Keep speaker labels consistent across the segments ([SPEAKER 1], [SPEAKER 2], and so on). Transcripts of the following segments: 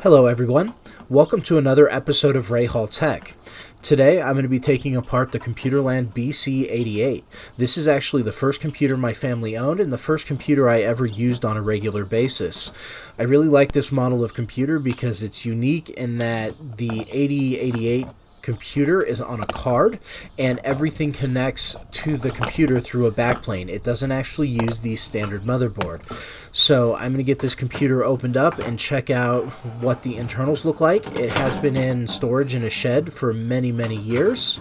[SPEAKER 1] Hello everyone, welcome to another episode of Ray Hall Tech. Today I'm going to be taking apart the ComputerLand BC88. This is actually the first computer my family owned and the first computer I ever used on a regular basis. I really like this model of computer because it's unique in that the 8088 computer is on a card and everything connects to the computer through a backplane. It doesn't actually use the standard motherboard. So I'm going to get this computer opened up and check out what the internals look like. It has been in storage in a shed for many years,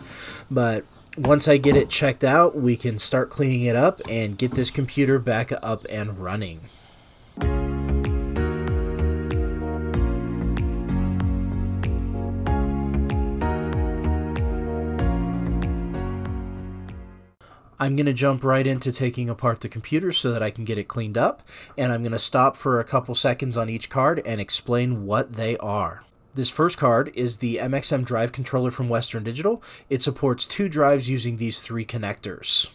[SPEAKER 1] but once I get it checked out, we can start cleaning it up and get this computer back up and running. I'm going to jump right into taking apart the computer so that I can get it cleaned up, and I'm going to stop for a couple seconds on each card and explain what they are. This first card is the MXM drive controller from Western Digital. It supports 2 drives using these 3 connectors.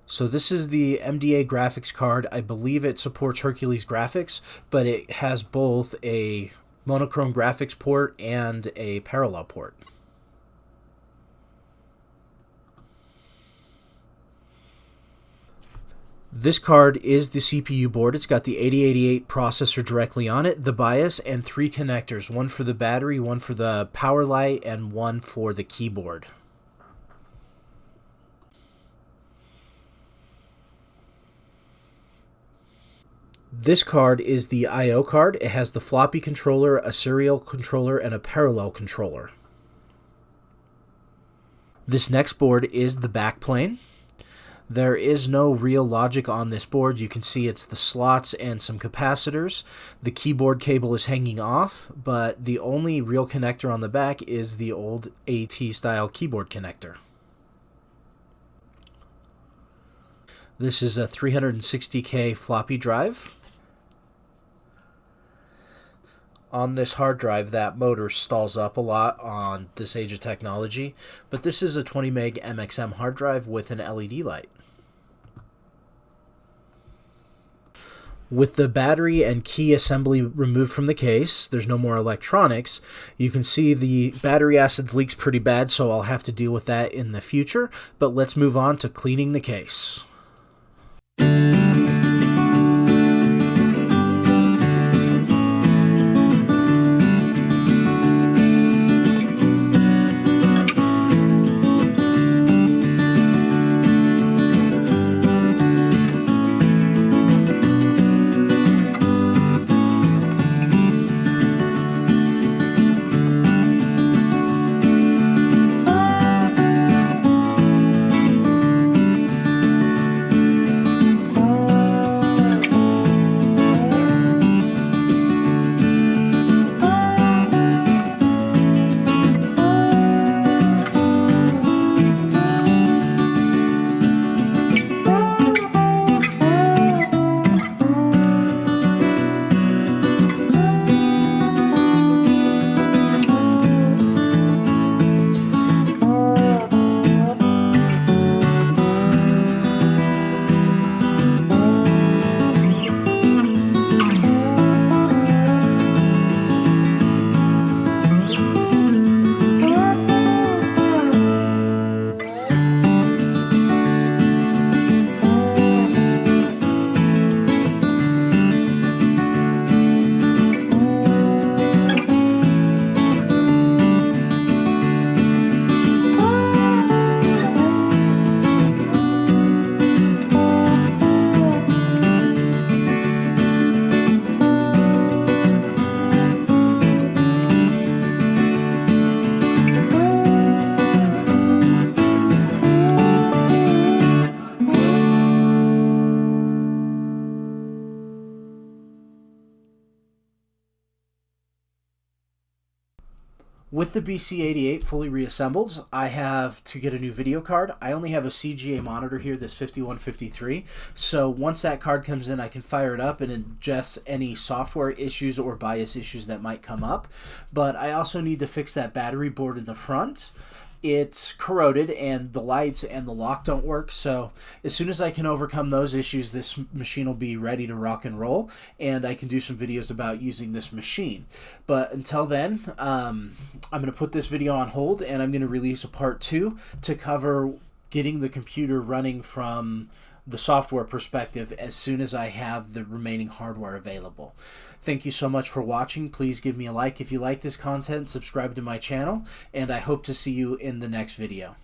[SPEAKER 1] So this is the MDA graphics card. I believe it supports Hercules graphics, but it has both a monochrome graphics port and a parallel port. This card is the CPU board. It's got the 8088 processor directly on it, the BIOS, and 3 connectors, one for the battery, one for the power light, and one for the keyboard. This card is the I/O card. It has the floppy controller, a serial controller, and a parallel controller. This next board is the backplane. There is no real logic on this board. You can see it's the slots and some capacitors. The keyboard cable is hanging off, but the only real connector on the back is the old AT style keyboard connector. This is a 360K floppy drive. On this hard drive, that motor stalls up a lot on this age of technology, but this is a 20 meg MXM hard drive with an LED light. With the battery and key assembly removed from the case, there's no more electronics. You can see the battery acids leaks pretty bad, so I'll have to deal with that in the future, but let's move on to cleaning the case. With the BC88 fully reassembled, I have to get a new video card. I only have a CGA monitor here, this 5153, so once that card comes in, I can fire it up and ingest any software issues or BIOS issues that might come up. But I also need to fix that battery board in the front. it's corroded and the lights and the lock don't work. So as soon as I can overcome those issues, this machine will be ready to rock and roll, and I can do some videos about using this machine. But until then, I'm going to put this video on hold, and I'm going to release a part 2 to cover getting the computer running from the software perspective as soon as I have the remaining hardware available. Thank you so much for watching. Please give me a like if you like this content, subscribe to my channel, and I hope to see you in the next video.